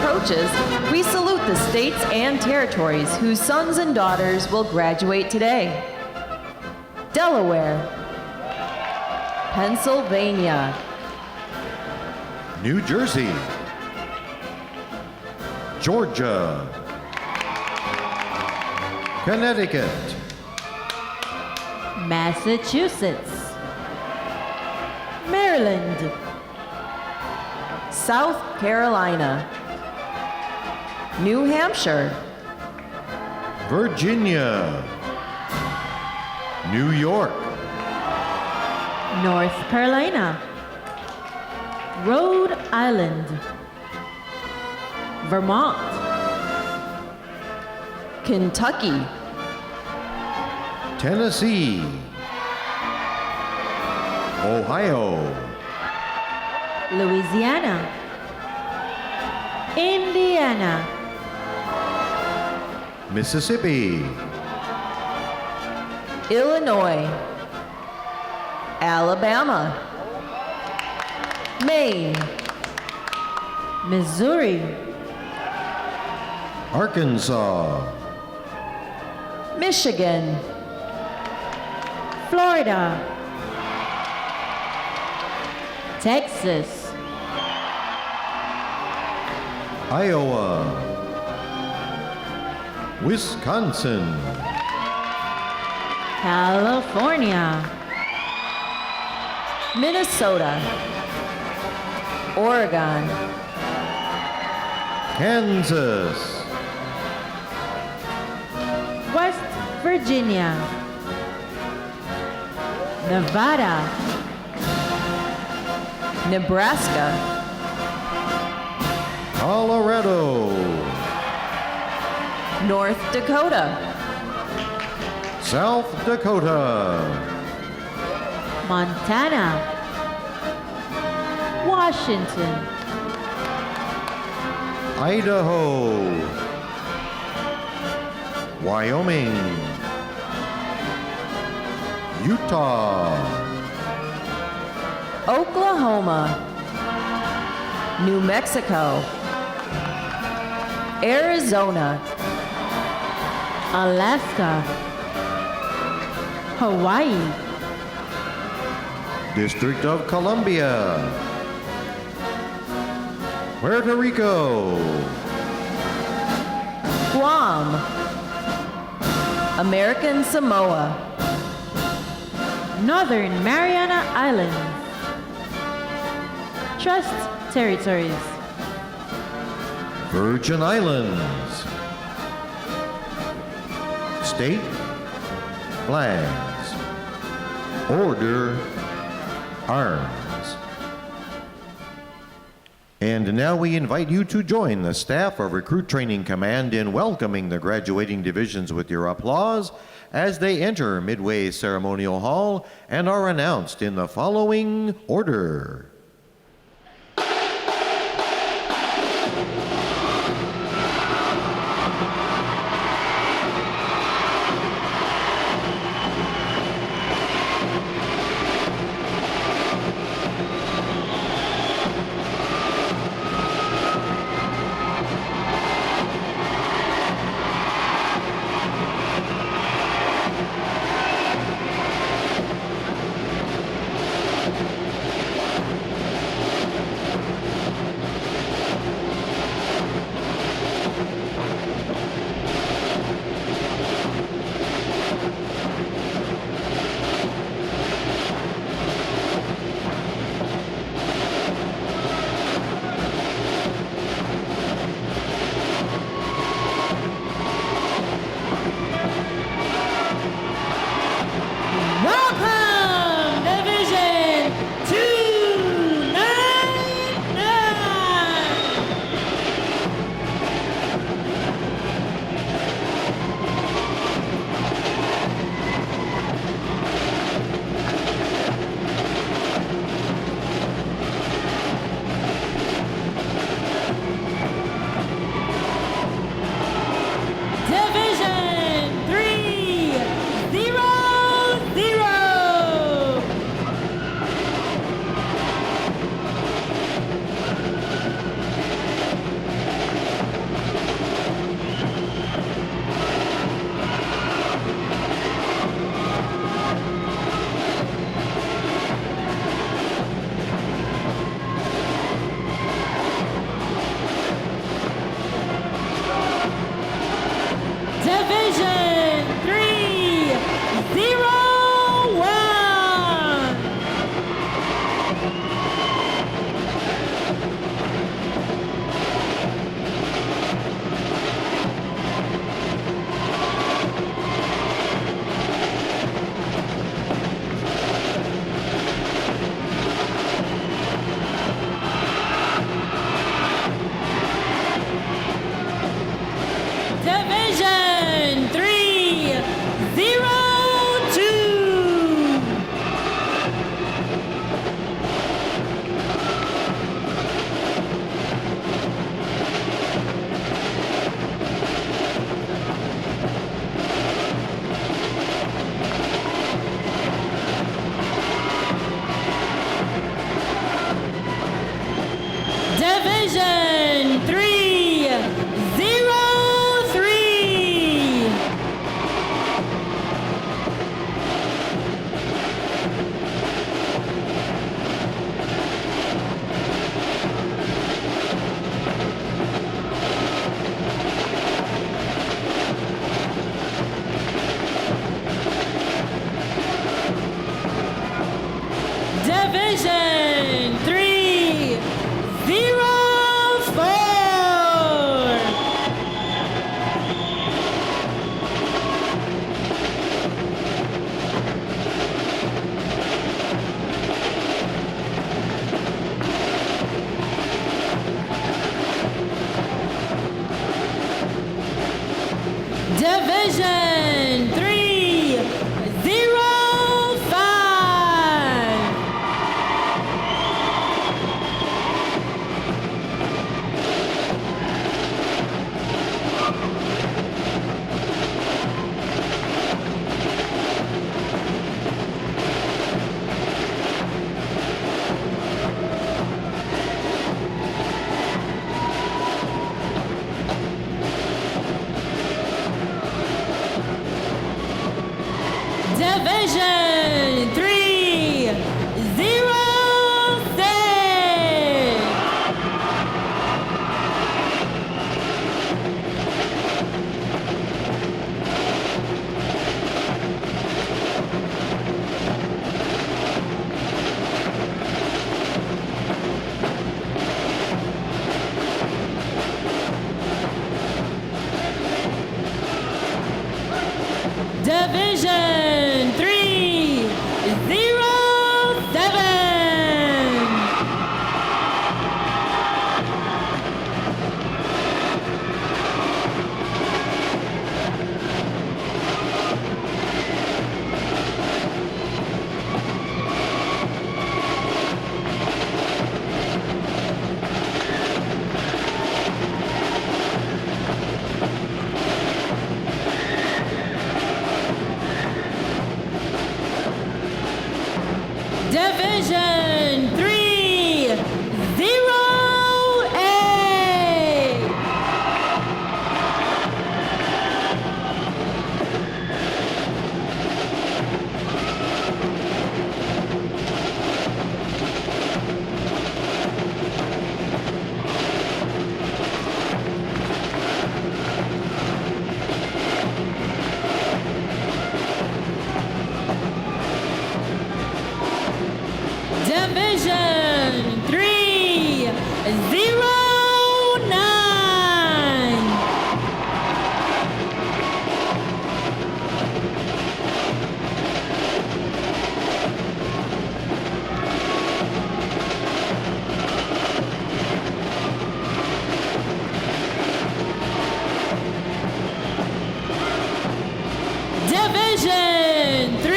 approaches, we salute the states and territories whose sons and daughters will graduate today. Delaware, Pennsylvania, New Jersey, Georgia, Connecticut, Massachusetts, Maryland, South Carolina, New Hampshire, Virginia, New York, North Carolina, Rhode Island, Vermont, Kentucky, Tennessee, Ohio, Louisiana, Indiana, Mississippi, Illinois, Alabama, Maine, Missouri, Arkansas, Michigan, Florida, Texas, Iowa, Wisconsin, California, Minnesota, Oregon, Kansas, West Virginia, Nevada, Nebraska, Colorado, North Dakota, South Dakota, Montana, Washington, Idaho, Wyoming, Utah, Oklahoma, New Mexico, Arizona, Alaska, Hawaii, District of Columbia, Puerto Rico, Guam, American Samoa, Northern Mariana Islands, Trust Territories, Virgin Islands, State Flags, Order Arms. And now we invite you to join the staff of Recruit Training Command in welcoming the graduating divisions with your applause as they enter Midway Ceremonial Hall and are announced in the following order. Division 305. Division 306. Division 307. Division 308. Division 309. Division 310.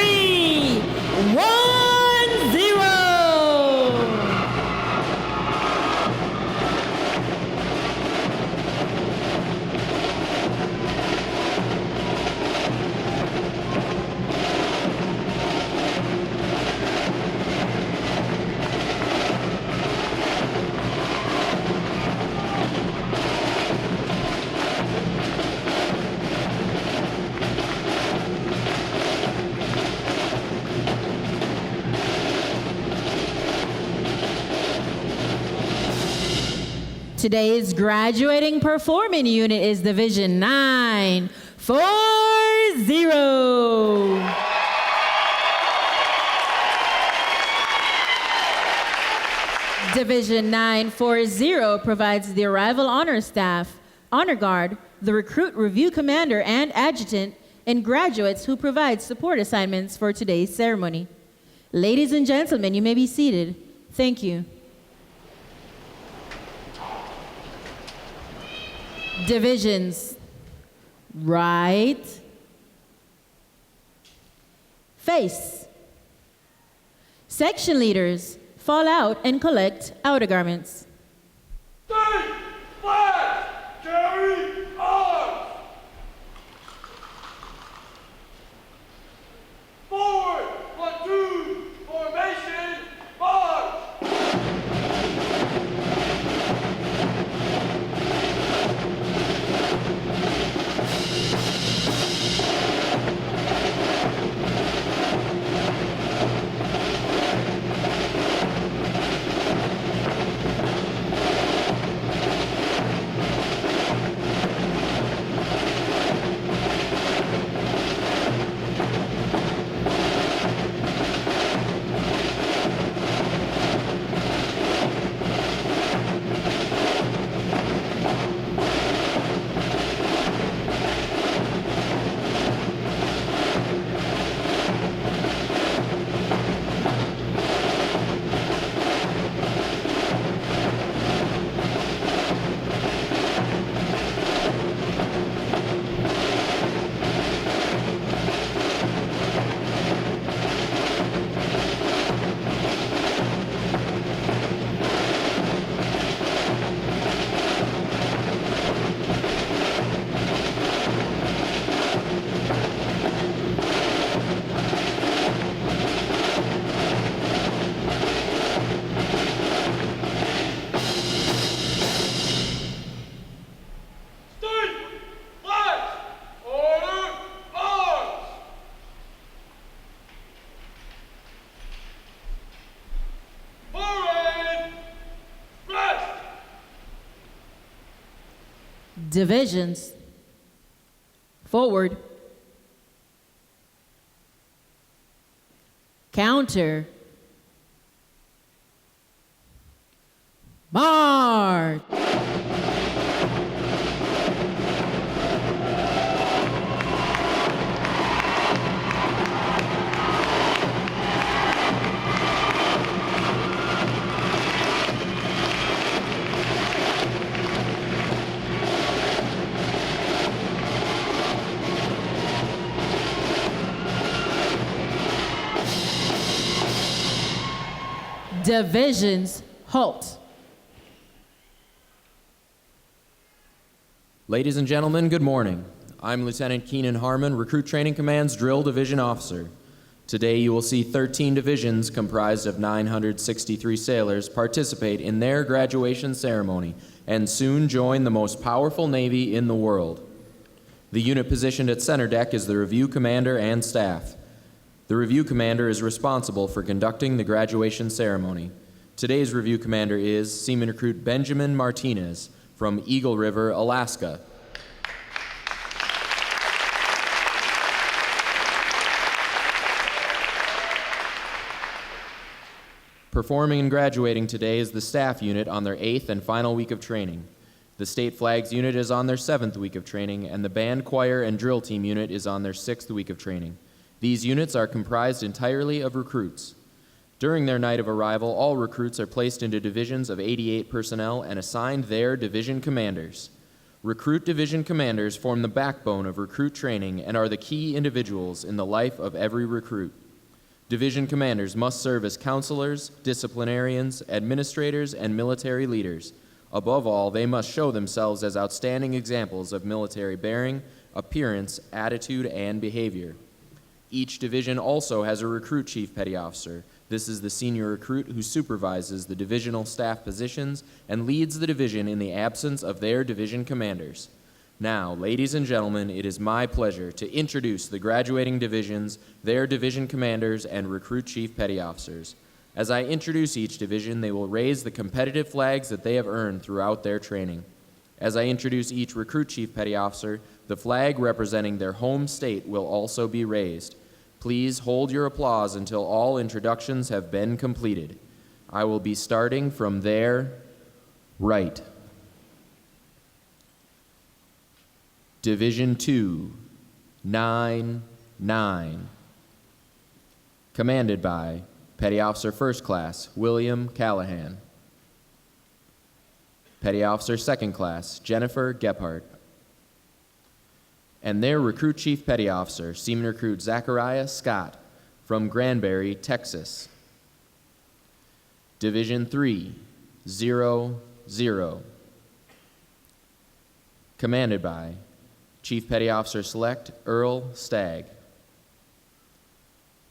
Today's graduating performing unit is Division 940. Division 940 provides the arrival honor staff, honor guard, the recruit review commander and adjutant, and graduates who provide support assignments for today's ceremony. Ladies and gentlemen, you may be seated. Thank you. Divisions: right, face. Section leaders, fall out and collect outer garments. State flag, carry arms. Forward, 1-2, formation, march. Divisions. Forward. Counter. March. Divisions. Halt. Ladies and gentlemen, good morning. I'm Lieutenant Keenan Harmon, Recruit Training Command's Drill Division Officer. Today you will see 13 divisions comprised of 963 sailors participate in their graduation ceremony and soon join the most powerful Navy in the world. The unit positioned at center deck is the Review Commander and staff. The Review Commander is responsible for conducting the graduation ceremony. Today's Review Commander is Seaman Recruit Benjamin Martinez from Eagle River, Alaska. Performing and graduating today is the staff unit on their 8th and final week of training. The State Flags unit is on their 7th week of training, and the band, choir, and drill team unit is on their 6th week of training. These units are comprised entirely of recruits. During their night of arrival, all recruits are placed into divisions of 88 personnel and assigned their division commanders. Recruit division commanders form the backbone of recruit training and are the key individuals in the life of every recruit. Division commanders must serve as counselors, disciplinarians, administrators, and military leaders. Above all, they must show themselves as outstanding examples of military bearing, appearance, attitude, and behavior. Each division also has a recruit chief petty officer. This is the senior recruit who supervises the divisional staff positions and leads the division in the absence of their division commanders. Now, ladies and gentlemen, it is my pleasure to introduce the graduating divisions, their division commanders, and recruit chief petty officers. As I introduce each division, they will raise the competitive flags that they have earned throughout their training. As I introduce each recruit chief petty officer, the flag representing their home state will also be raised. Please hold your applause until all introductions have been completed. I will be starting from their right. Division 2, 9-9. Commanded by Petty Officer First Class William Callahan. Petty Officer Second Class Jennifer Gephardt. And their Recruit Chief Petty Officer, Seaman Recruit Zachariah Scott from Granbury, Texas. Division 3, 0-0. Commanded by Chief Petty Officer Select Earl Stagg.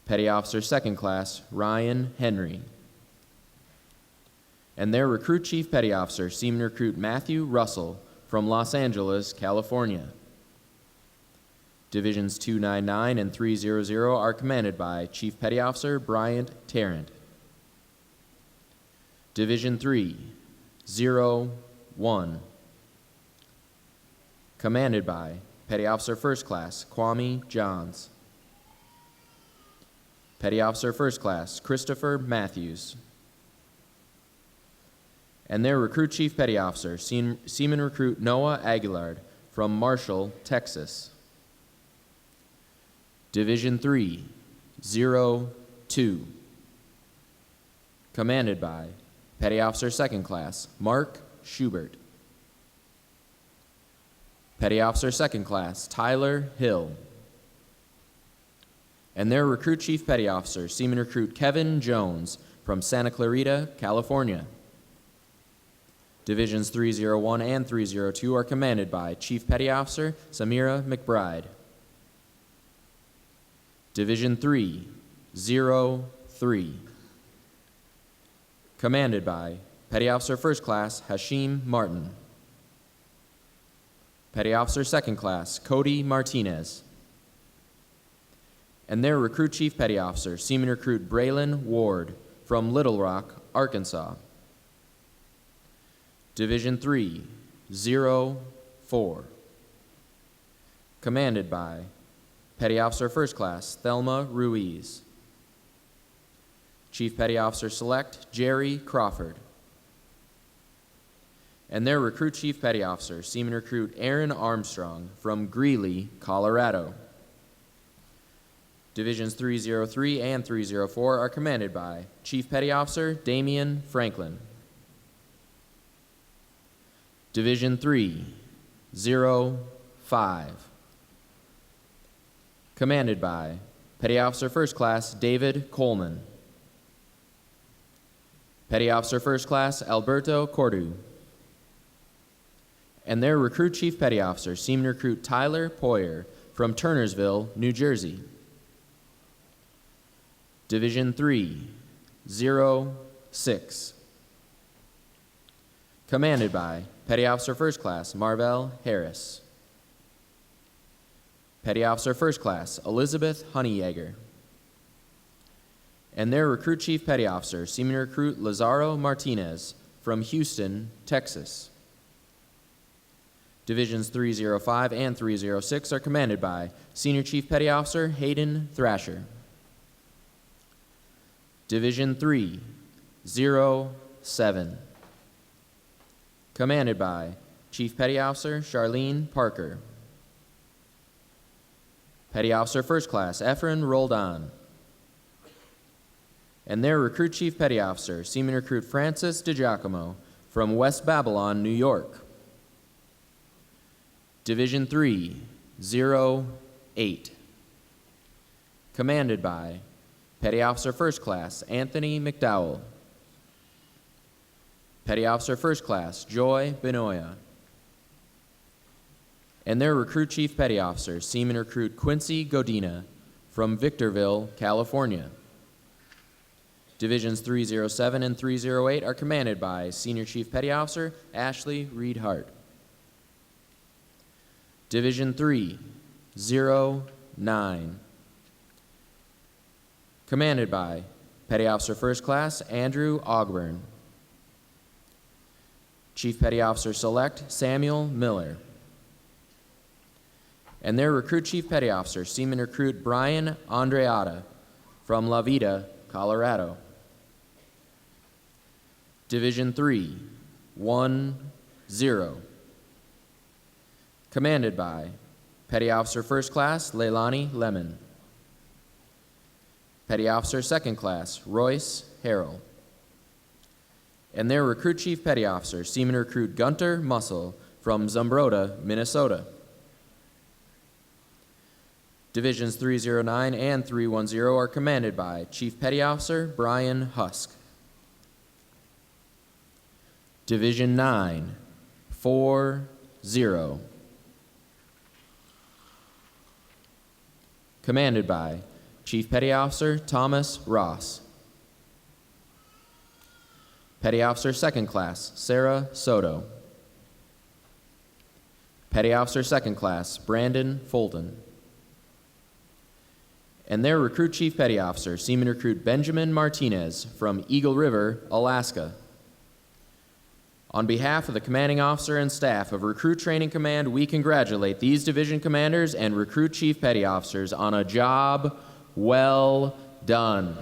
Petty Officer Second Class Ryan Henry. And their Recruit Chief Petty Officer, Seaman Recruit Matthew Russell from Los Angeles, California. Divisions 299 and 300 are commanded by Chief Petty Officer Bryant Tarrant. Division 3, 0-1. Commanded by Petty Officer First Class Kwame Johns. Petty Officer First Class Christopher Matthews. And their Recruit Chief Petty Officer, Seaman Recruit Noah Aguilard from Marshall, Texas. Division 3, 0-2. Commanded by Petty Officer Second Class Mark Schubert. Petty Officer Second Class Tyler Hill. And their Recruit Chief Petty Officer, Seaman Recruit Kevin Jones from Santa Clarita, California. Divisions 301 and 302 are commanded by Chief Petty Officer Samira McBride. Division 3, 0-3. Commanded by Petty Officer First Class Hashim Martin. Petty Officer Second Class Cody Martinez. And their Recruit Chief Petty Officer, Seaman Recruit Braylon Ward from Little Rock, Arkansas. Division 3, 0-4. 4. Commanded by Petty Officer First Class Thelma Ruiz. Chief Petty Officer Select Jerry Crawford. And their Recruit Chief Petty Officer, Seaman Recruit Aaron Armstrong from Greeley, Colorado. Divisions 303 and 304 are commanded by Chief Petty Officer Damian Franklin. Division 305. Commanded by Petty Officer First Class David Coleman. Petty Officer First Class Alberto Cordu. And their Recruit Chief Petty Officer, Seaman Recruit Tyler Poyer from Turnersville, New Jersey. Division 306. Commanded by Petty Officer First Class Marvell Harris. Petty Officer First Class Elizabeth Honeyyeager. And their Recruit Chief Petty Officer, Seaman Recruit Lazaro Martinez from Houston, Texas. Divisions 305 and 306 are commanded by Senior Chief Petty Officer Hayden Thrasher. Division 307. Commanded by Chief Petty Officer Charlene Parker. Petty Officer First Class Efren Roldan. And their Recruit Chief Petty Officer, Seaman Recruit Francis DiGiacomo from West Babylon, New York. Division 308. Commanded by Petty Officer First Class Anthony McDowell. Petty Officer First Class Joy Benoya. And their Recruit Chief Petty Officer, Seaman Recruit Quincy Godina from Victorville, California. Divisions 307 and 308 are commanded by Senior Chief Petty Officer Ashley Reed Hart. Division 309. Commanded by Petty Officer First Class Andrew Ogburn. Chief Petty Officer Select Samuel Miller. And their Recruit Chief Petty Officer, Seaman Recruit Brian Andreata from La Vida, Colorado. Division 310. Commanded by Petty Officer First Class Leilani Lemon. Petty Officer Second Class Royce Harrell. And their Recruit Chief Petty Officer, Seaman Recruit Gunter Mussel from Zumbrota, Minnesota. Divisions 309 and 310 are commanded by Chief Petty Officer Brian Husk. Division 940. Commanded by Chief Petty Officer Thomas Ross. Petty Officer Second Class Sarah Soto. Petty Officer Second Class Brandon Fulton. And their Recruit Chief Petty Officer, Seaman Recruit Benjamin Martinez from Eagle River, Alaska. On behalf of the commanding officer and staff of Recruit Training Command, we congratulate these division commanders and Recruit Chief Petty Officers on a job well done.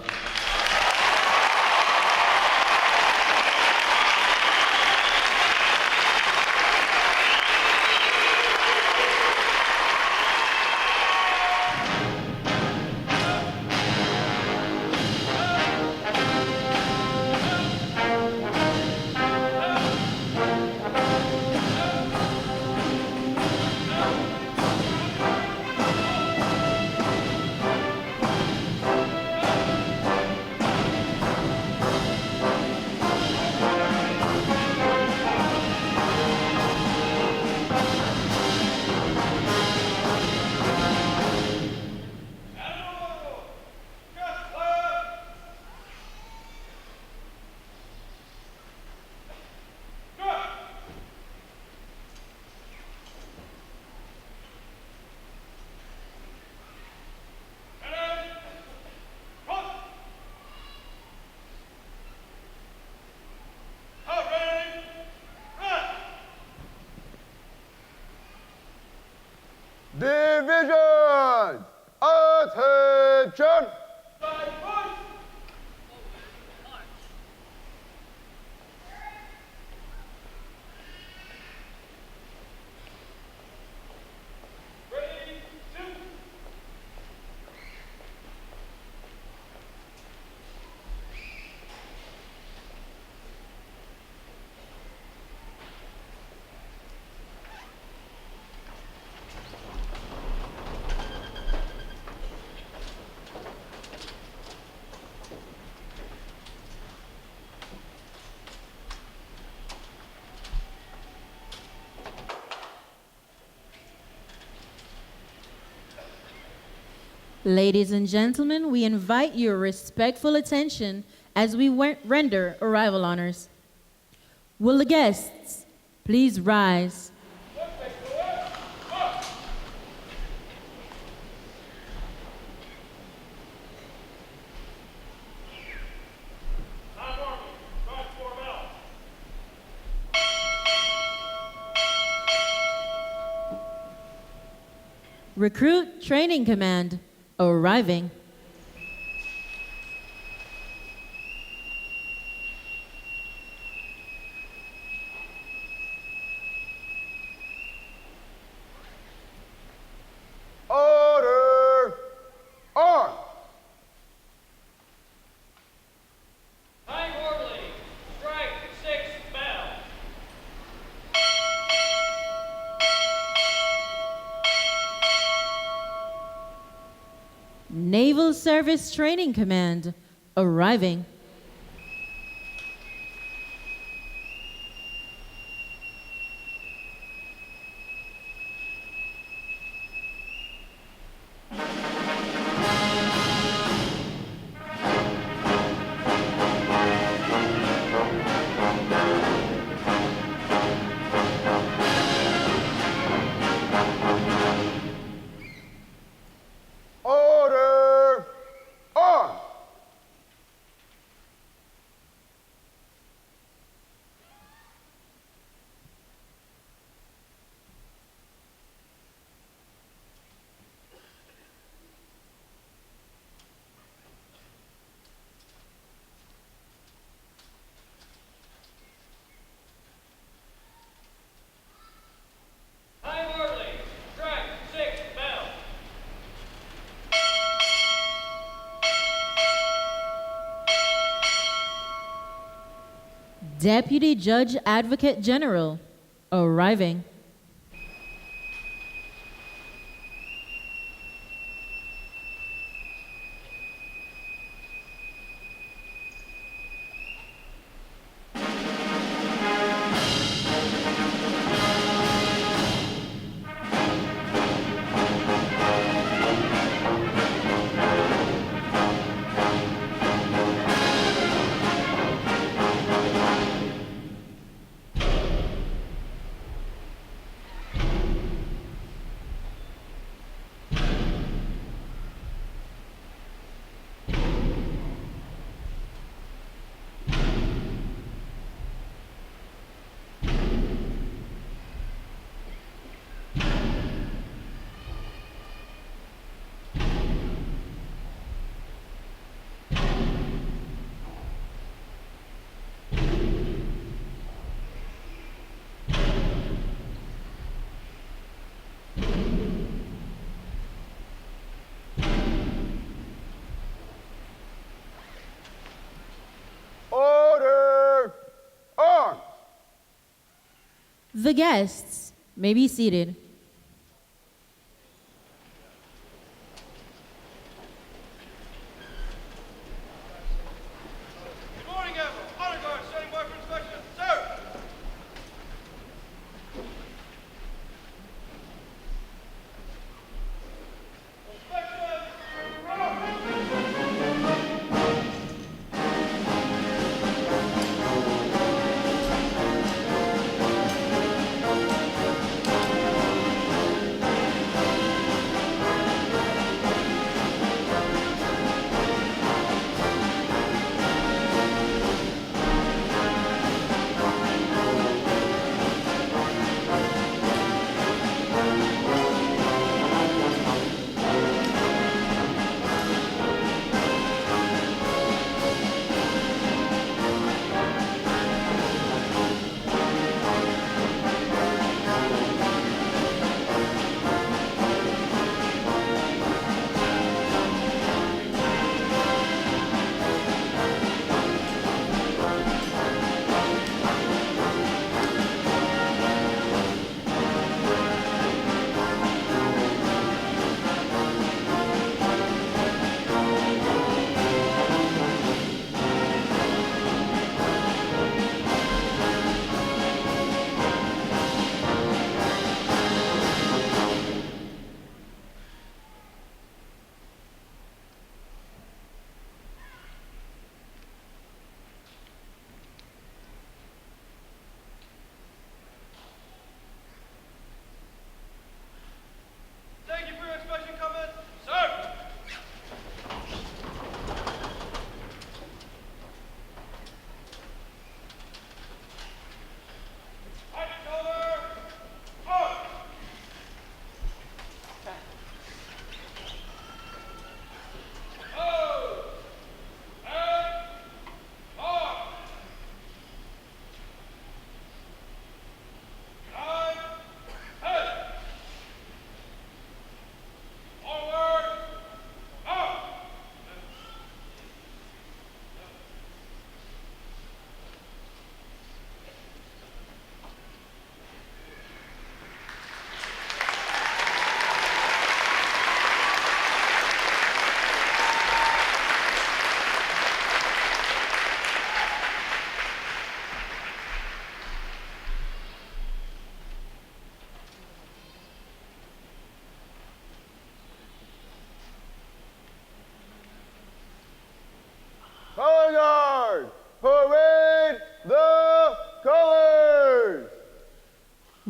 Division, attention! Five points. Ready, shoot. Ladies and gentlemen, we invite your respectful attention as we render arrival honors. Will the guests please rise? Time Army, drive form out. Recruit Training Command arriving. Order! Arm! Time Orderly, strike 6 bound. Naval Service Training Command arriving. Order! Arm! Time Orderly, strike 6 bound. Deputy Judge Advocate General arriving. Order! Arm! The guests may be seated. Good morning, Admiral. Honor Guard, standing by for inspection. Sir! Inspection!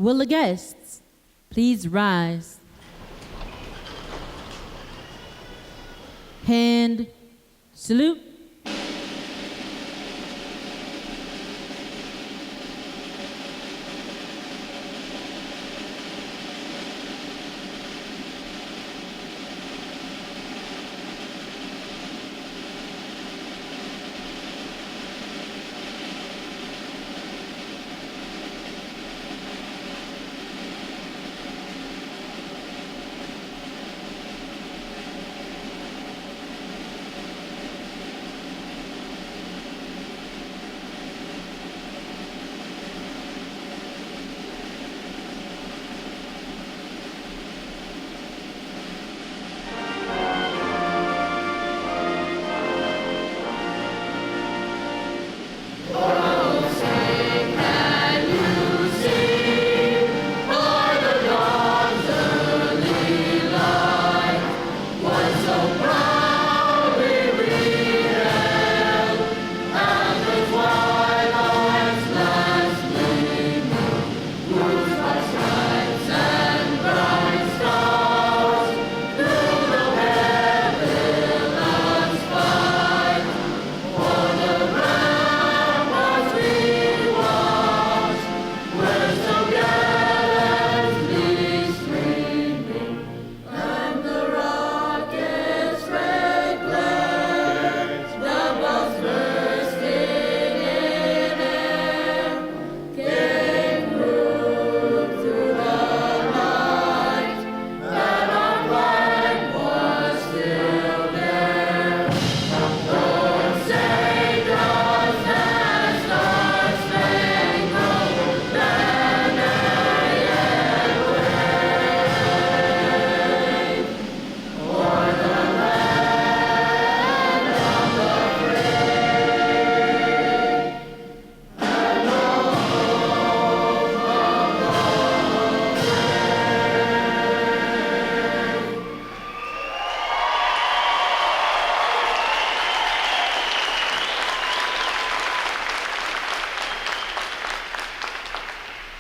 Will the guests please rise? Hand salute.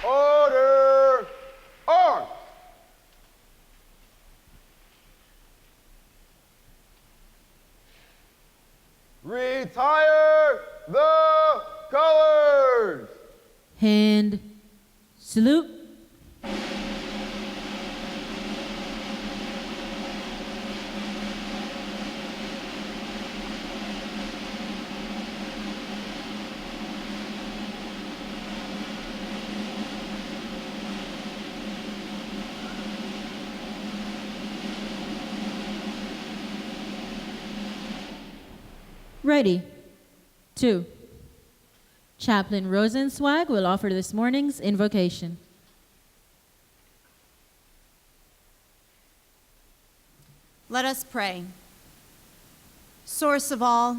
Order! Arms! Retire the colors! Hand salute. Ready. 2. Chaplain Rosenzweig will offer this morning's invocation. Let us pray. Source of all,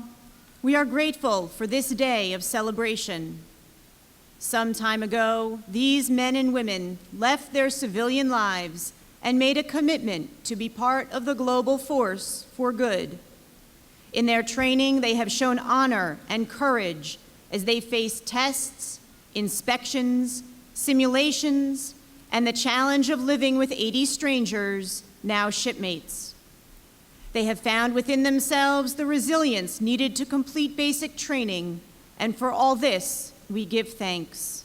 we are grateful for this day of celebration. Some time ago, these men and women left their civilian lives and made a commitment to be part of the global force for good. In their training, they have shown honor and courage as they face tests, inspections, simulations, and the challenge of living with 80 strangers, now shipmates. They have found within themselves the resilience needed to complete basic training, and for all this, we give thanks.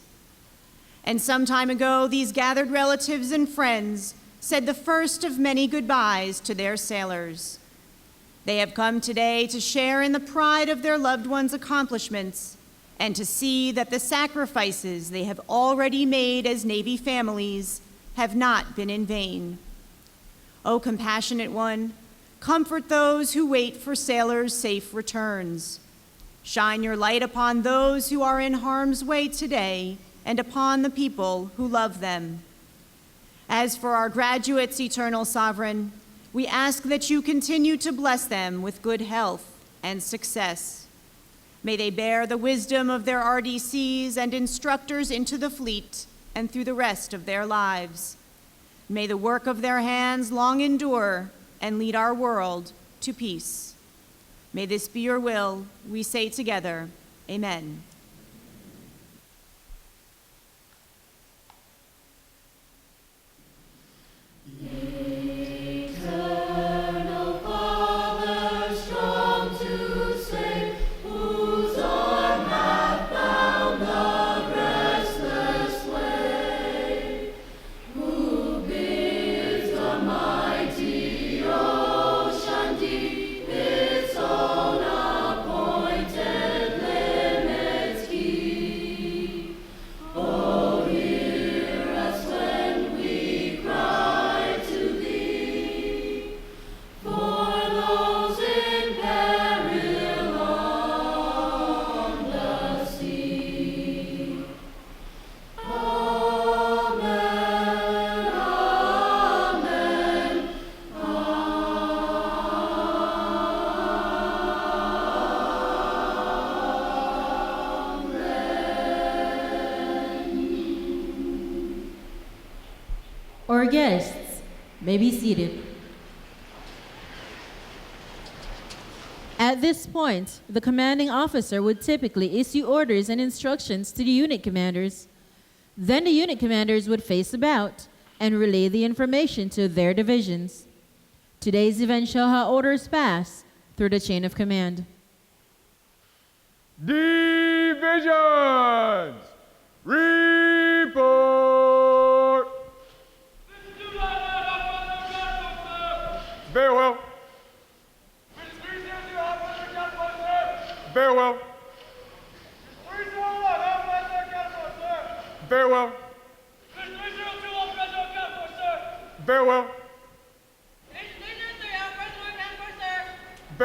And some time ago, these gathered relatives and friends said the first of many goodbyes to their sailors. They have come today to share in the pride of their loved ones' accomplishments and to see that the sacrifices they have already made as Navy families have not been in vain. O compassionate one, comfort those who wait for sailors' safe returns. Shine your light upon those who are in harm's way today and upon the people who love them. As for our graduates, Eternal Sovereign, we ask that you continue to bless them with good health and success. May they bear the wisdom of their RDCs and instructors into the fleet and through the rest of their lives. May the work of their hands long endure and lead our world to peace. May this be your will, we say together, amen. guests may be seated. At this point, the commanding officer would typically issue orders and instructions to the unit commanders. Then the unit commanders would face about and relay the information to their divisions. Today's event shall have orders pass through the chain of command. Divisions! Report! Very well. Very well. Very well. Very well.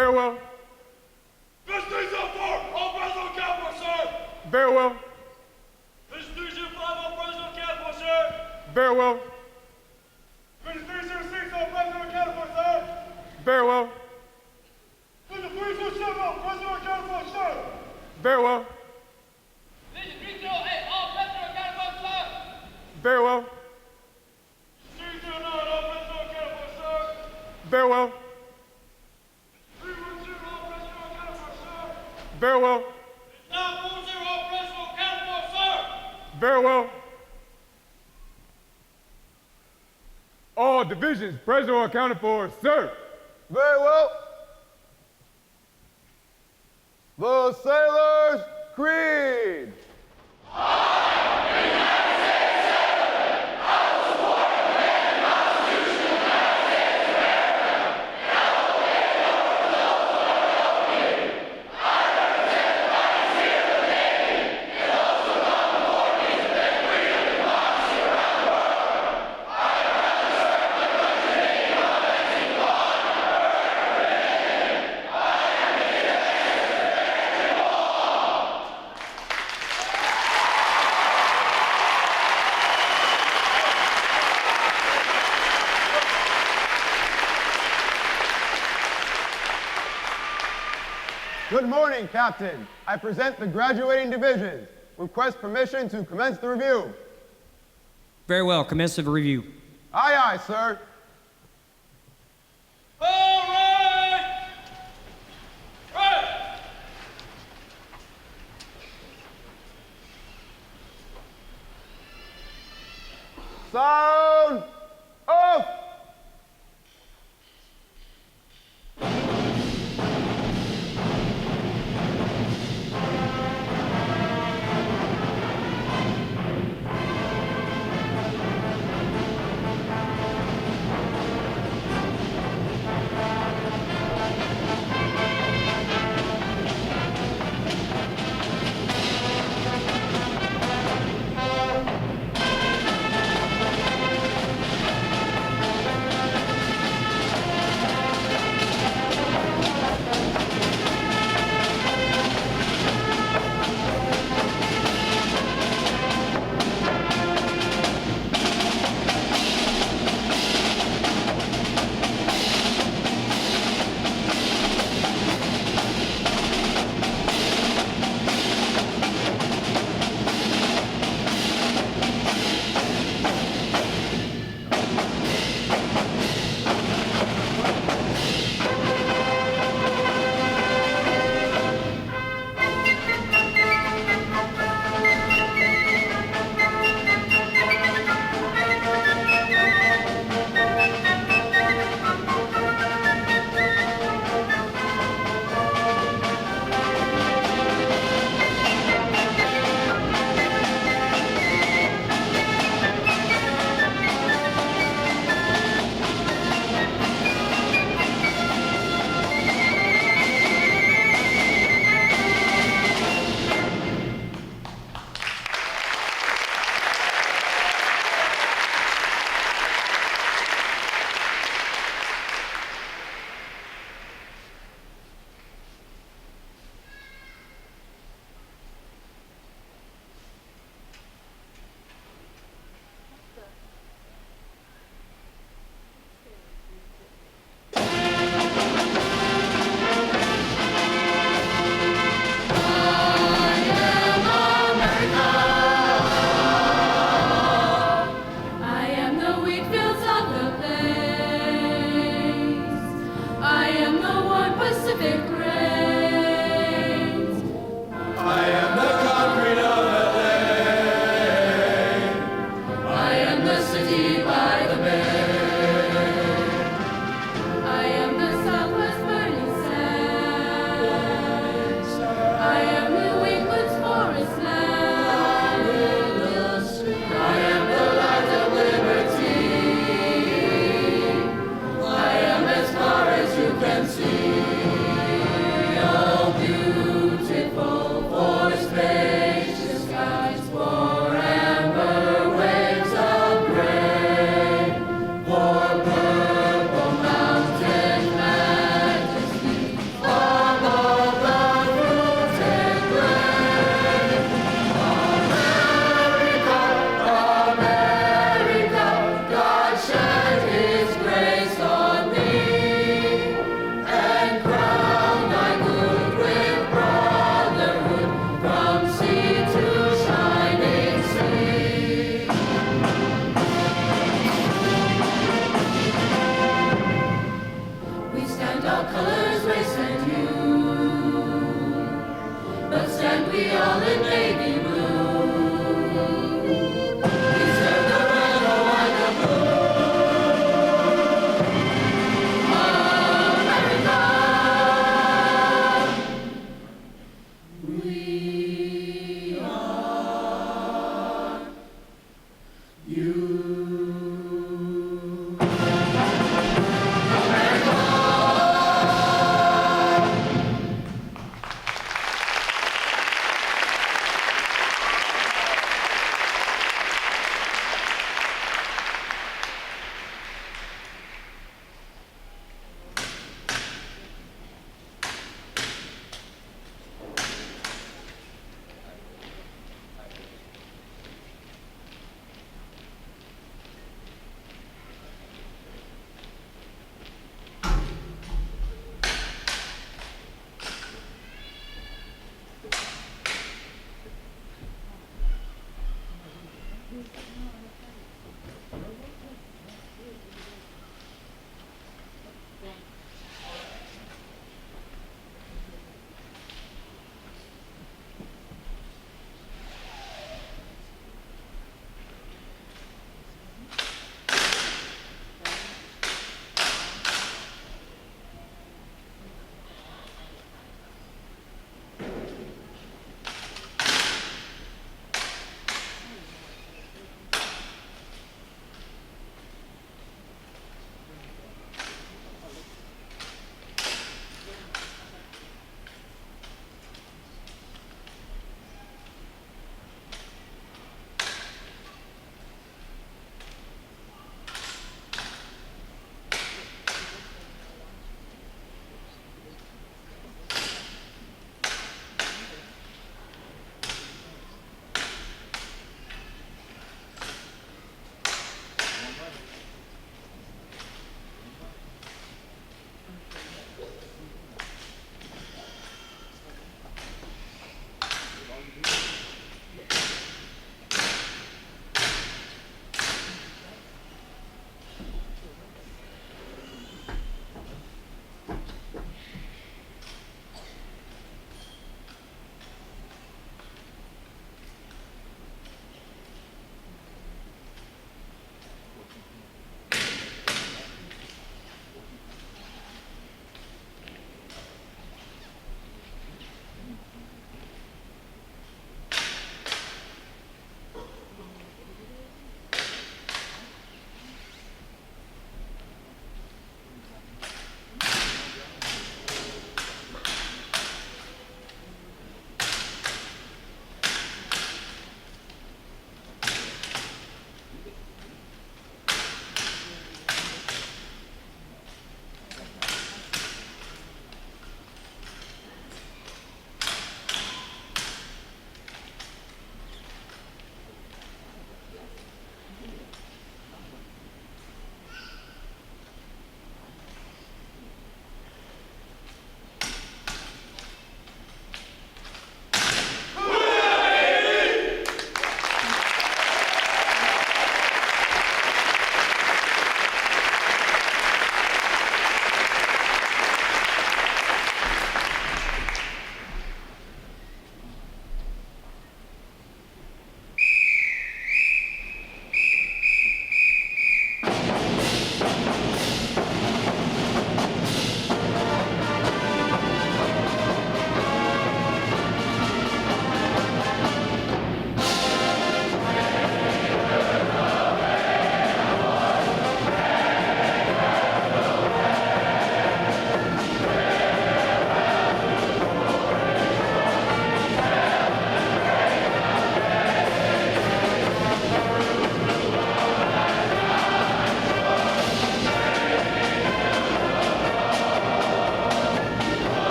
Very well. Very well. Very well. Very well. Very well. Very well. Very well. Very well. Very well. All divisions present or accounted for, sir. Very well. The Sailor's Creed. Good morning, Captain. I present the graduating divisions. Request permission to commence the review. Very well. Commence the review. Aye, aye, sir. Sound off!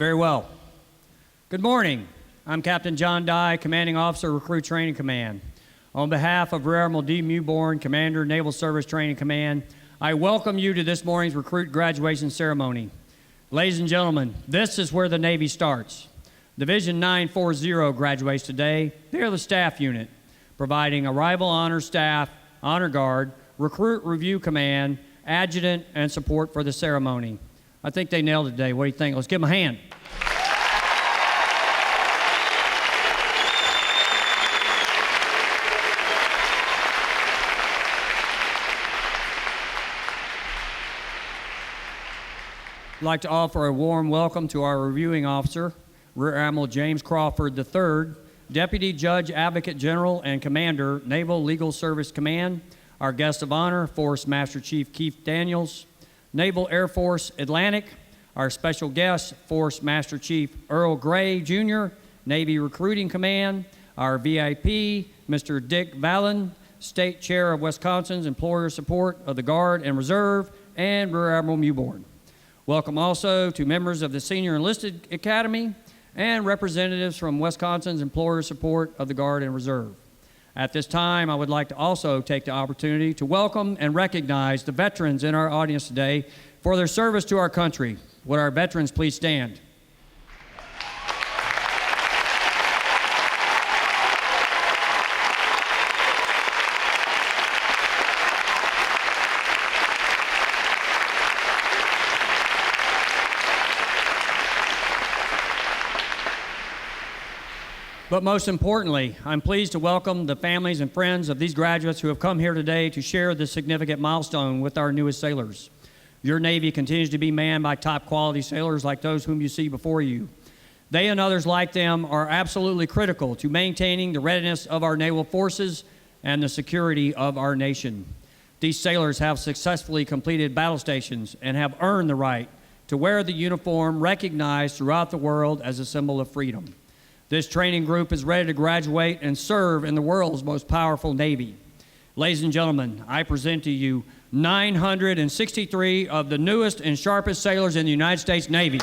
Very well. Good morning. I'm Captain John Dye, Commanding Officer, Recruit Training Command. On behalf of Rear Admiral D. Mewborn, Commander, Naval Service Training Command, I welcome you to this morning's recruit graduation ceremony. Ladies and gentlemen, this is where the Navy starts. Division 940 graduates today. They're the staff unit, providing arrival honor staff, honor guard, recruit review command, adjutant, and support for the ceremony. I think they nailed it today. What do you think? Let's give them a hand. I'd like to offer a warm welcome to our reviewing officer, Rear Admiral James Crawford III, Deputy Judge Advocate General and Commander, Naval Legal Service Command, our guest of honor, Force Master Chief Keith Daniels, Naval Air Force Atlantic, our special guest, Force Master Chief Earl Gray Jr., Navy Recruiting Command, our VIP, Mr. Dick Vallon, State Chair of Wisconsin's Employer Support of the Guard and Reserve, and Rear Admiral Mewborn. Welcome also to members of the Senior Enlisted Academy and representatives from Wisconsin's Employer Support of the Guard and Reserve. At this time, I would like to also take the opportunity to welcome and recognize the veterans in our audience today for their service to our country. Would our veterans please stand? But most importantly, I'm pleased to welcome the families and friends of these graduates who have come here today to share this significant milestone with our newest sailors. Your Navy continues to be manned by top quality sailors like those whom you see before you. They and others like them are absolutely critical to maintaining the readiness of our naval forces and the security of our nation. These sailors have successfully completed battle stations and have earned the right to wear the uniform recognized throughout the world as a symbol of freedom. This training group is ready to graduate and serve in the world's most powerful Navy. Ladies and gentlemen, I present to you 963 of the newest and sharpest sailors in the United States Navy.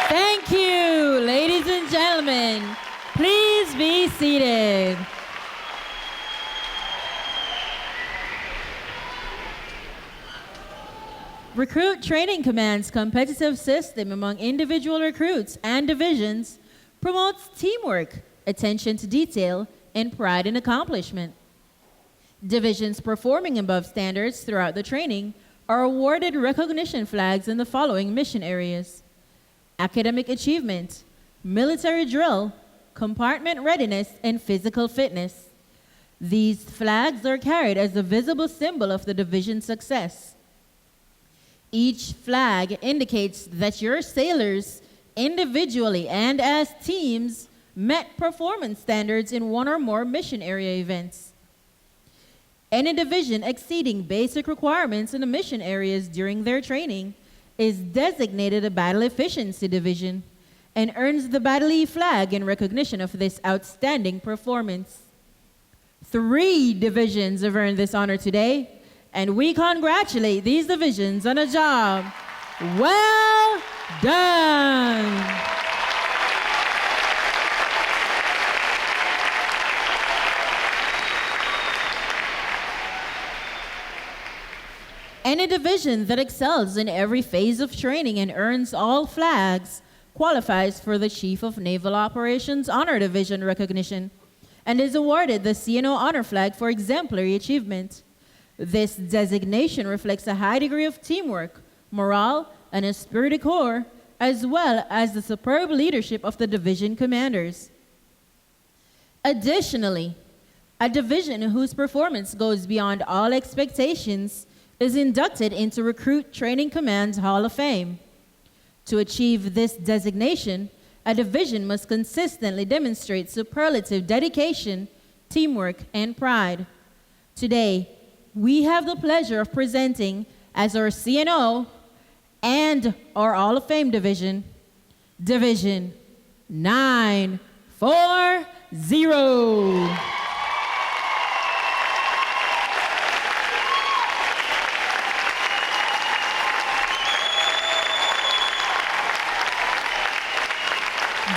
Thank you, ladies and gentlemen. Please be seated. Recruit Training Command's competitive system among individual recruits and divisions promotes teamwork, attention to detail, and pride in accomplishment. Divisions performing above standards throughout the training are awarded recognition flags in the following mission areas: academic achievement, military drill, compartment readiness, and physical fitness. These flags are carried as a visible symbol of the division's success. Each flag indicates that your sailors, individually and as teams, met performance standards in one or more mission area events. Any division exceeding basic requirements in the mission areas during their training is designated a Battle Efficiency Division and earns the Battle E flag in recognition of this outstanding performance. 3 divisions have earned this honor today, and we congratulate these divisions on a job well done. Any division that excels in every phase of training and earns all flags qualifies for the Chief of Naval Operations Honor Division recognition and is awarded the CNO Honor Flag for exemplary achievement. This designation reflects a high degree of teamwork, morale, and esprit de corps, as well as the superb leadership of the division commanders. Additionally, a division whose performance goes beyond all expectations is inducted into Recruit Training Command's Hall of Fame. To achieve this designation, a division must consistently demonstrate superlative dedication, teamwork, and pride. Today, we have the pleasure of presenting as our CNO and our Hall of Fame division, Division 940.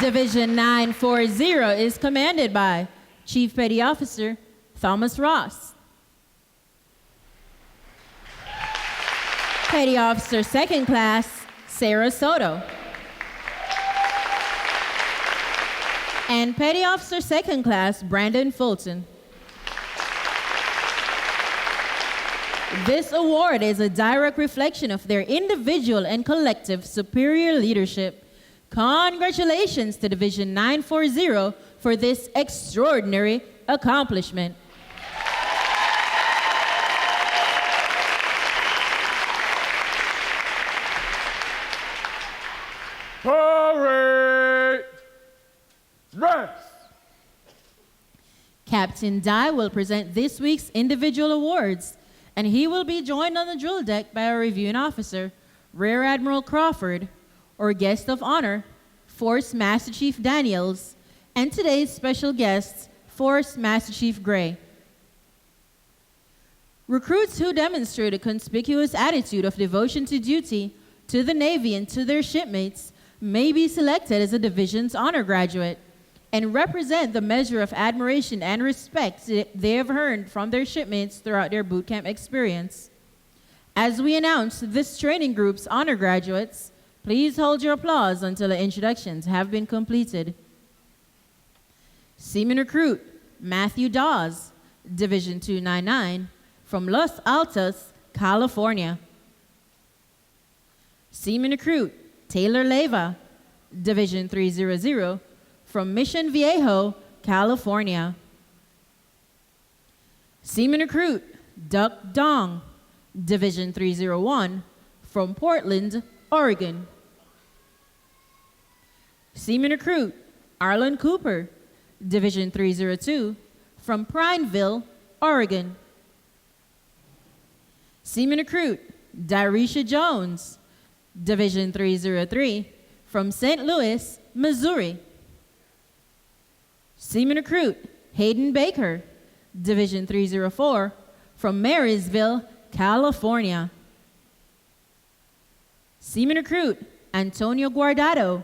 Division 940 is commanded by Chief Petty Officer Thomas Ross. Petty Officer Second Class Sarah Soto. And Petty Officer Second Class Brandon Fulton. This award is a direct reflection of their individual and collective superior leadership. Congratulations to Division 940 for this extraordinary accomplishment. Parade! Dress! Captain Dye will present this week's individual awards, and he will be joined on the drill deck by a reviewing officer, Rear Admiral Crawford, or guest of honor, Force Master Chief Daniels, and today's special guests, Force Master Chief Gray. Recruits who demonstrate a conspicuous attitude of devotion to duty, to the Navy, and to their shipmates may be selected as a division's honor graduate and represent the measure of admiration and respect they have earned from their shipmates throughout their boot camp experience. As we announce this training group's honor graduates, please hold your applause until the introductions have been completed. Seaman Recruit Matthew Dawes, Division 299, from Los Altos, California. Seaman Recruit Taylor Leyva, Division 300, from Mission Viejo, California. Seaman Recruit Duck Dong, Division 301, from Portland, Oregon. Seaman Recruit Arlen Cooper, Division 302, from Prineville, Oregon. Seaman Recruit Darisha Jones, Division 303, from St. Louis, Missouri. Seaman Recruit Hayden Baker, Division 304, from Marysville, California. Seaman Recruit Antonio Guardado,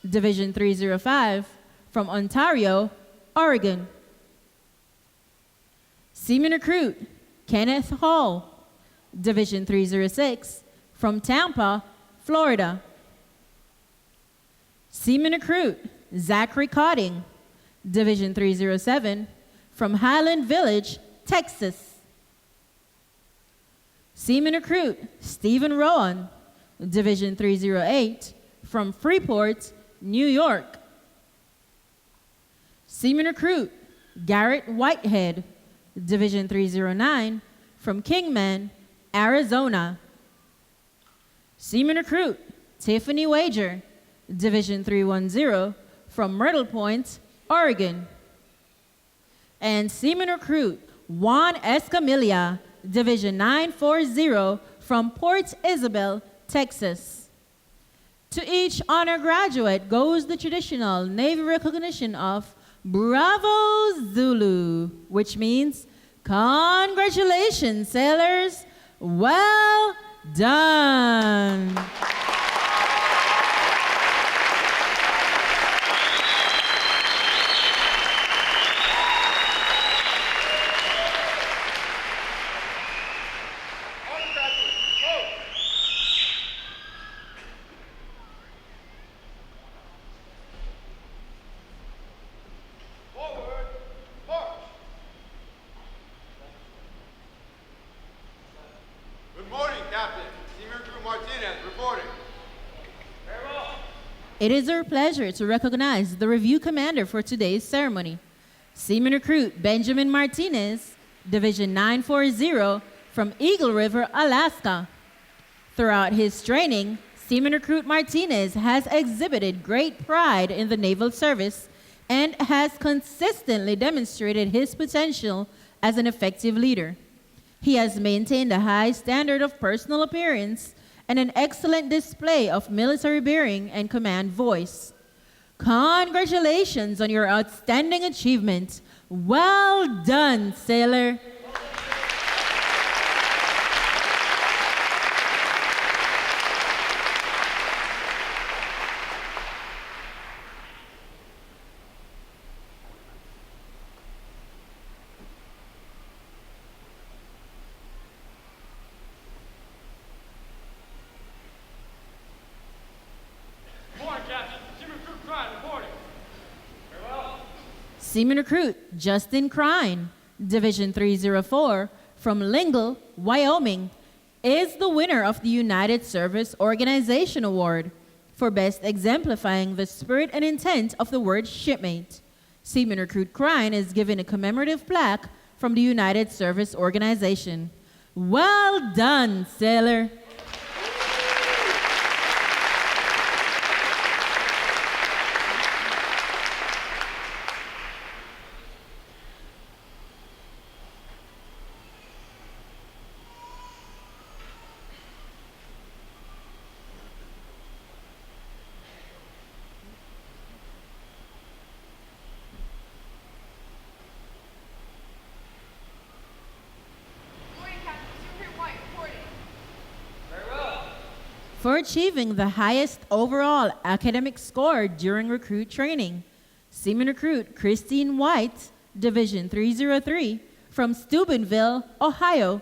Division 305, from Ontario, Oregon. Seaman Recruit Kenneth Hall, Division 306, from Tampa, Florida. Seaman Recruit Zachary Cotting, Division 307, from Highland Village, Texas. Seaman Recruit Stephen Rowan, Division 308, from Freeport, New York. Seaman Recruit Garrett Whitehead, Division 309, from Kingman, Arizona. Seaman Recruit Tiffany Wager, Division 310, from Myrtle Point, Oregon. And Seaman Recruit Juan Escamilla, Division 940, from Port Isabel, Texas. To each honor graduate goes the traditional Navy recognition of Bravo Zulu, which means congratulations, sailors. Well done. Forward, march! Good morning, Captain. Seaman Recruit Martinez reporting. Very well. It is our pleasure to recognize the review commander for today's ceremony, Seaman Recruit Benjamin Martinez, Division 940, from Eagle River, Alaska. Throughout his training, Seaman Recruit Martinez has exhibited great pride in the naval service and has consistently demonstrated his potential as an effective leader. He has maintained a high standard of personal appearance and an excellent display of military bearing and command voice. Congratulations on your outstanding achievement. Well done, sailor. Morning, Captain. Seaman Recruit Crime reporting. Very well. Seaman Recruit Justin Crine, Division 304, from Lingle, Wyoming, is the winner of the United Service Organization Award for best exemplifying the spirit and intent of the word shipmate. Seaman Recruit Crine is given a commemorative plaque from the United Service Organization. Well done, sailor. Morning, Captain. Seaman White reporting. For achieving the highest overall academic score during recruit training, Seaman Recruit Christine White, Division 303, from Steubenville, Ohio,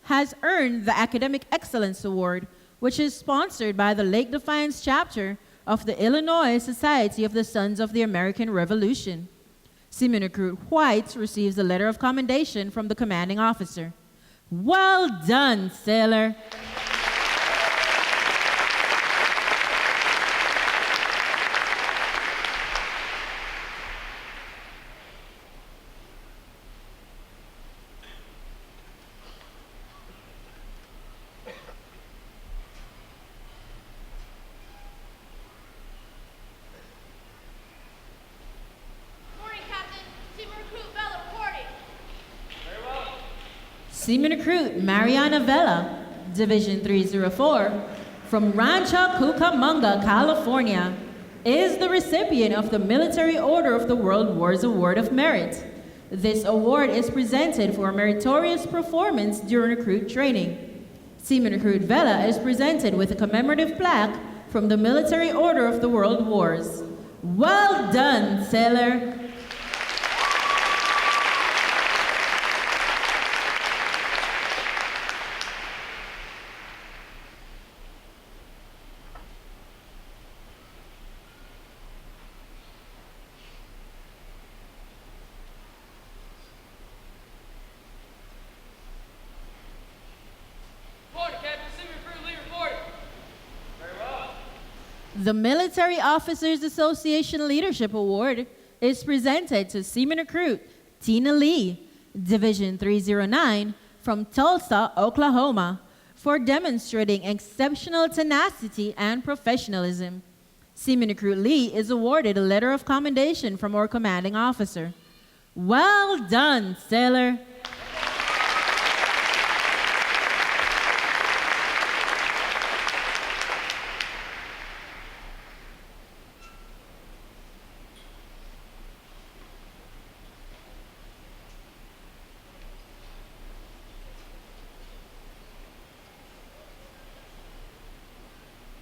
has earned the Academic Excellence Award, which is sponsored by the Lake Defiance chapter of the Illinois Society of the Sons of the American Revolution. Seaman Recruit White receives a letter of commendation from the commanding officer. Well done, sailor. Morning, Captain. Seaman Recruit Bella reporting. Seaman Recruit Mariana Vela, Division 304, from Rancho Cucamonga, California, is the recipient of the Military Order of the World War's Award of Merit. This award is presented for meritorious performance during recruit training. Seaman Recruit Vela is presented with a commemorative plaque from the Military Order of the World Wars. Well done, sailor. Morning, Captain. Seaman Recruit Lee reporting. The Military Officers Association Leadership Award is presented to Seaman Recruit Tina Lee, Division 309, from Tulsa, Oklahoma, for demonstrating exceptional tenacity and professionalism. Seaman Recruit Lee is awarded a letter of commendation from our commanding officer. Well done, sailor.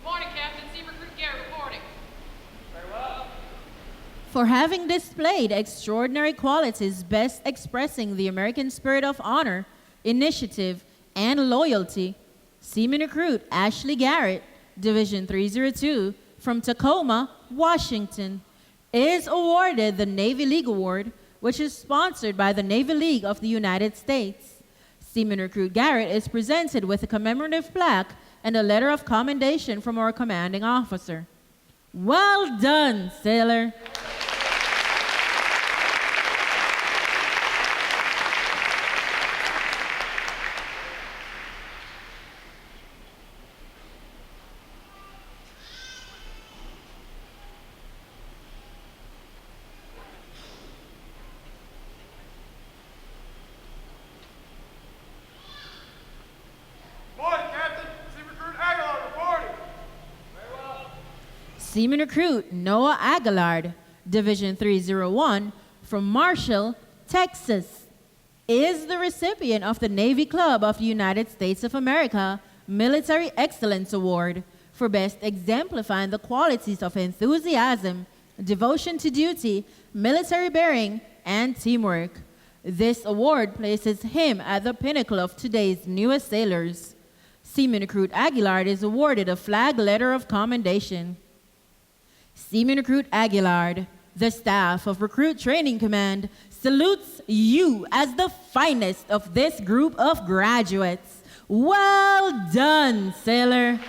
Morning, Captain. Seaman Recruit Garrett reporting. For having displayed extraordinary qualities best expressing the American spirit of honor, initiative, and loyalty, Seaman Recruit Ashley Garrett, Division 302, from Tacoma, Washington, is awarded the Navy League Award, which is sponsored by the Navy League of the United States. Seaman Recruit Garrett is presented with a commemorative plaque and a letter of commendation from our commanding officer. Well done, sailor. Morning, Captain. Seaman Recruit Aguilar Seaman Recruit Noah Aguilard, Division 301, from Marshall, Texas, is the recipient of the Navy Club of the United States of America Military Excellence Award for best exemplifying the qualities of enthusiasm, devotion to duty, military bearing, and teamwork. This award places him at the pinnacle of today's newest sailors. Seaman Recruit Aguilard is awarded a flag letter of commendation. Seaman Recruit Aguilard, the staff of Recruit Training Command salutes you as the finest of this group of graduates. Well done, sailor.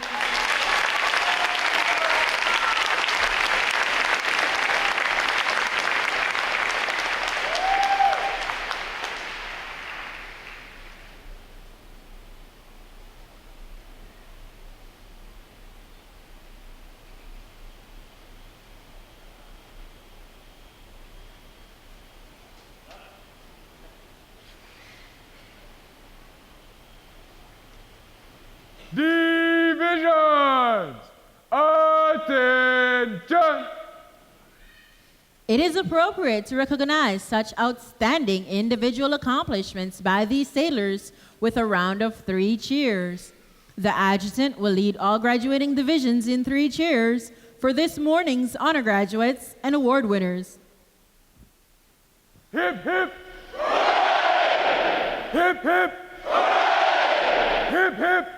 Divisions! Attention! It is appropriate to recognize such outstanding individual accomplishments by these sailors with a round of 3 cheers. The adjutant will lead all graduating divisions in 3 cheers for this morning's honor graduates and award winners. Hip, hip! Hip, hip! Hip, hip!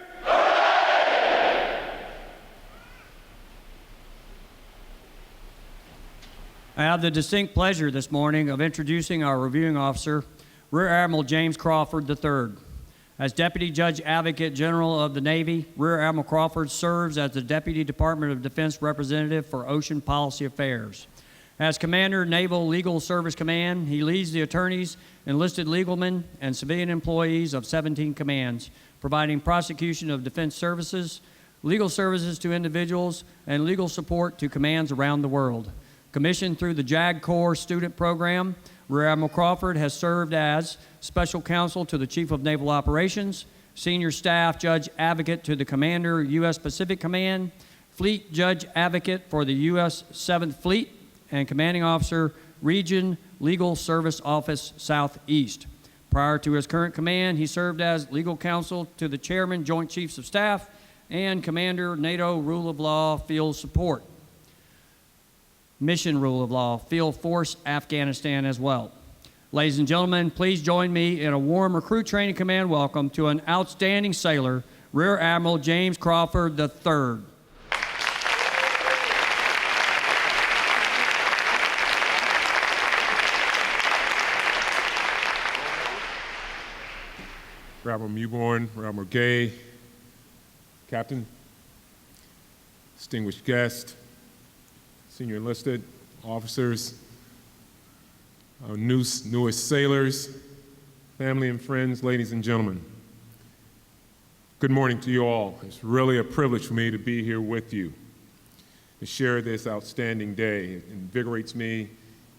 I have the distinct pleasure this morning of introducing our reviewing officer, Rear Admiral James Crawford III. As Deputy Judge Advocate General of the Navy, Rear Admiral Crawford serves as the Deputy Department of Defense Representative for Ocean Policy Affairs. As Commander, Naval Legal Service Command, he leads the attorneys, enlisted legalmen, and civilian employees of 17 commands, providing prosecution of defense services, legal services to individuals, and legal support to commands around the world. Commissioned through the JAG Corps student program, Rear Admiral Crawford has served as Special Counsel to the Chief of Naval Operations, Senior Staff Judge Advocate to the Commander, U.S. Pacific Command, Fleet Judge Advocate for the U.S. 7th Fleet, and Commanding Officer, Region Legal Service Office Southeast. Prior to his current command, he served as Legal Counsel to the Chairman, Joint Chiefs of Staff, and Commander, NATO Rule of Law Field Support. Mission Rule of Law, Field Force, Afghanistan as well. Ladies and gentlemen, please join me in a warm Recruit Training Command welcome to an outstanding sailor, Rear Admiral James Crawford III. Rear Admiral Mewborn, Rear Admiral Gay, Captain, distinguished guest, senior enlisted officers, our newest sailors, family and friends, ladies and gentlemen. Good morning to you all. It's really a privilege for me to be here with you to share this outstanding day. It invigorates me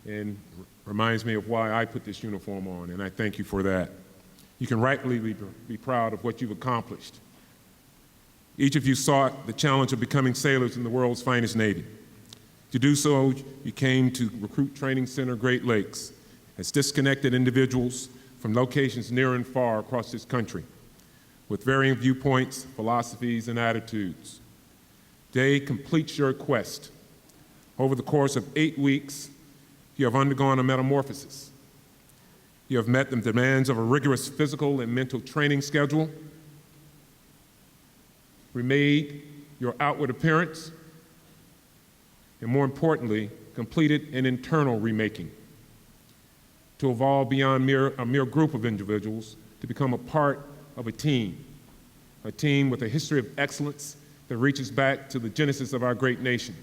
and reminds me of why I put this uniform on, and I thank you for that. You can rightly be proud of what you've accomplished. Each of you sought the challenge of becoming sailors in the world's finest Navy. To do so, you came to Recruit Training Center Great Lakes as disconnected individuals from locations near and far across this country with varying viewpoints, philosophies, and attitudes. Today completes your quest. Over the course of 8 weeks, you have undergone a metamorphosis. You have met the demands of a rigorous physical and mental training schedule, remade your outward appearance, and more importantly, completed an internal remaking to evolve beyond a mere group of individuals to become a part of a team with a history of excellence that reaches back to the genesis of our great nation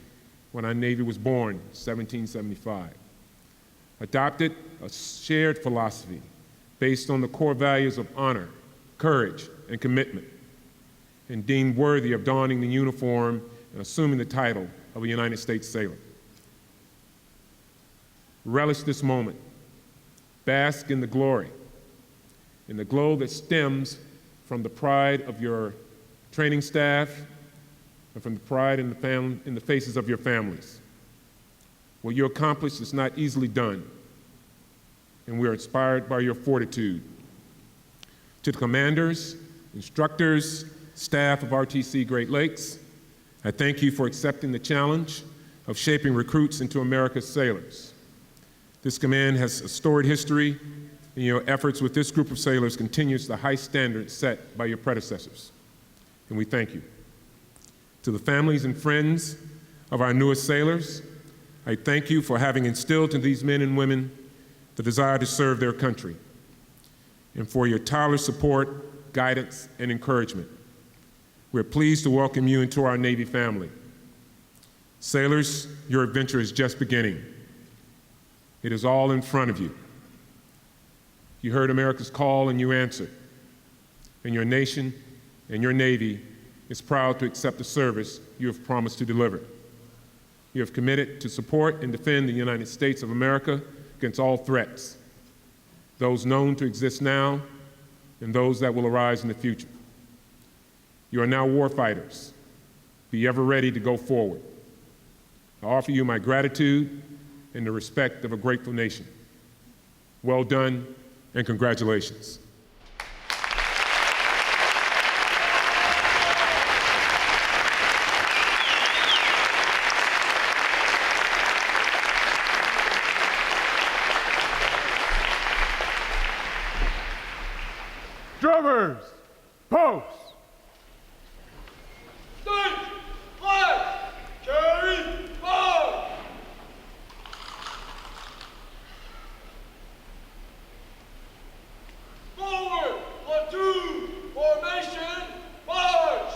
when our Navy was born in 1775. Adopted a shared philosophy based on the core values of honor, courage, and commitment, and deemed worthy of donning the uniform and assuming the title of a United States sailor. Relish this moment. Bask in the glory, in the glow that stems from the pride of your training staff, and from the pride in the faces of your families. What you accomplished is not easily done, and we are inspired by your fortitude. To the commanders, instructors, staff of RTC Great Lakes, I thank you for accepting the challenge of shaping recruits into America's sailors. This command has a storied history, and your efforts with this group of sailors continues the high standards set by your predecessors, and we thank you. To the families and friends of our newest sailors, I thank you for having instilled in these men and women the desire to serve their country, and for your tireless support, guidance, and encouragement. We're pleased to welcome you into our Navy family. Sailors, your adventure is just beginning. It is all in front of you. You heard America's call and you answered, and your nation and your Navy is proud to accept the service you have promised to deliver. You have committed to support and defend the United States of America against all threats, those known to exist now and those that will arise in the future. You are now warfighters. Be ever ready to go forward. I offer you my gratitude and the respect of a grateful nation. Well done, and congratulations. Drummers, post. State flag, carry forward. Forward, platoon, formation, march.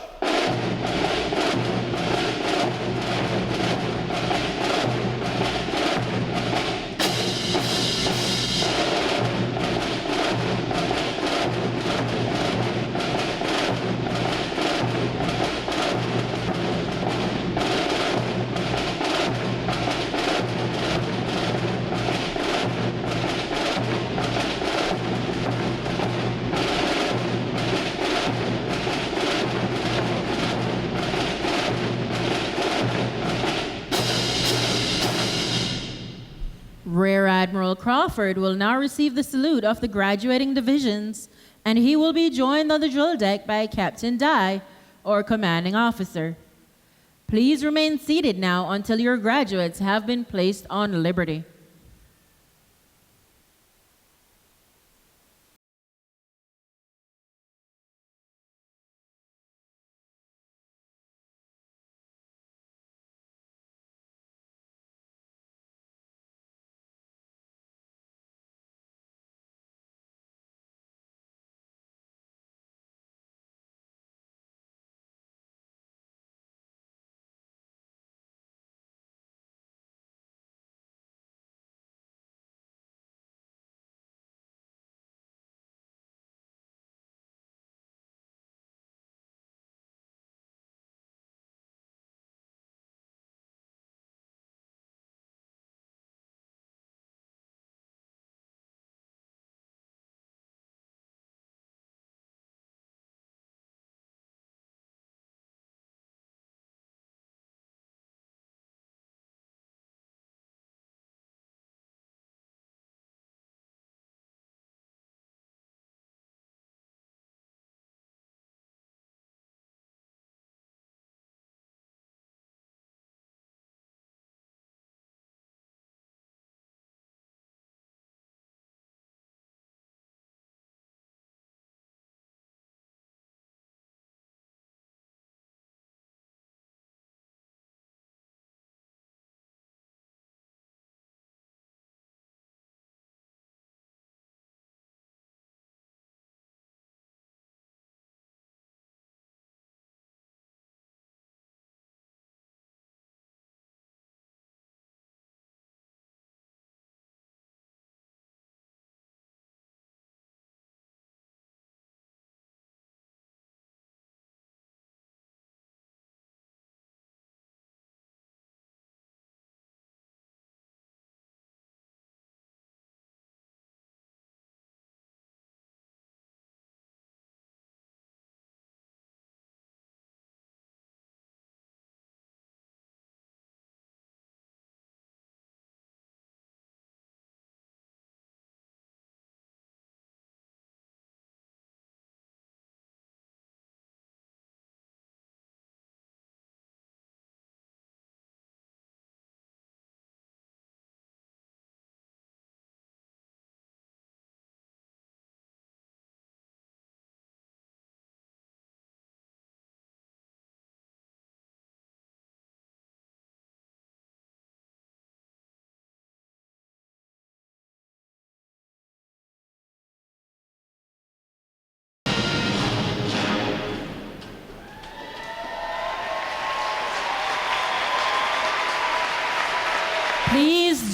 Rear Admiral Crawford will now receive the salute of the graduating divisions, and he will be joined on the drill deck by Captain Dye, or commanding officer. Please remain seated now until your graduates have been placed on liberty.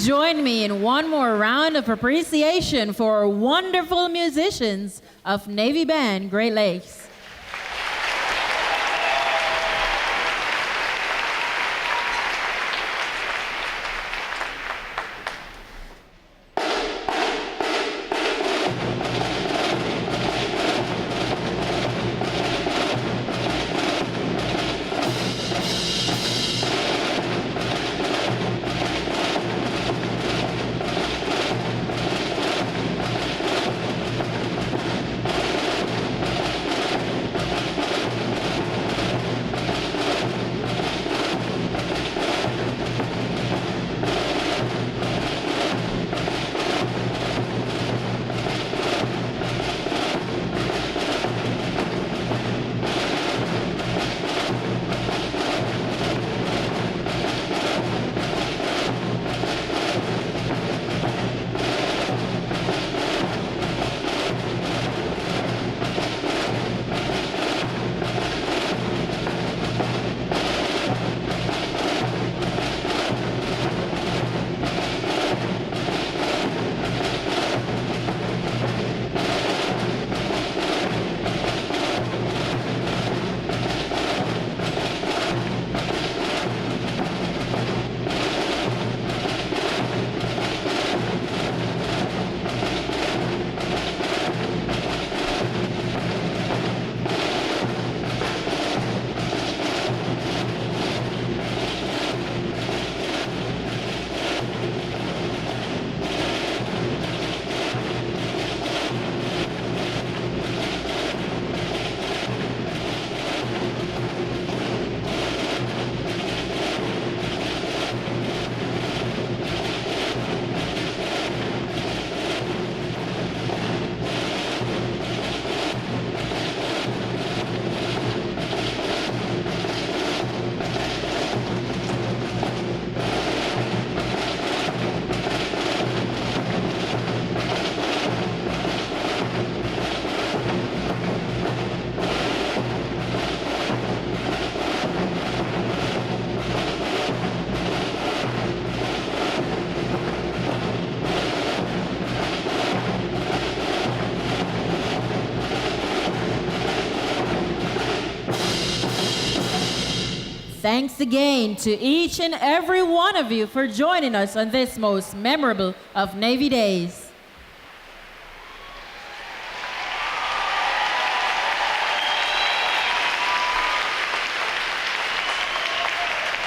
join me in one more round of appreciation for wonderful musicians of Navy Band Great Lakes. Thanks again to each and every one of you for joining us on this most memorable of Navy Days.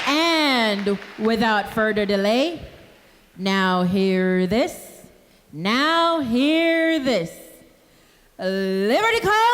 And without further delay, now hear this, now hear this. Liberty Call!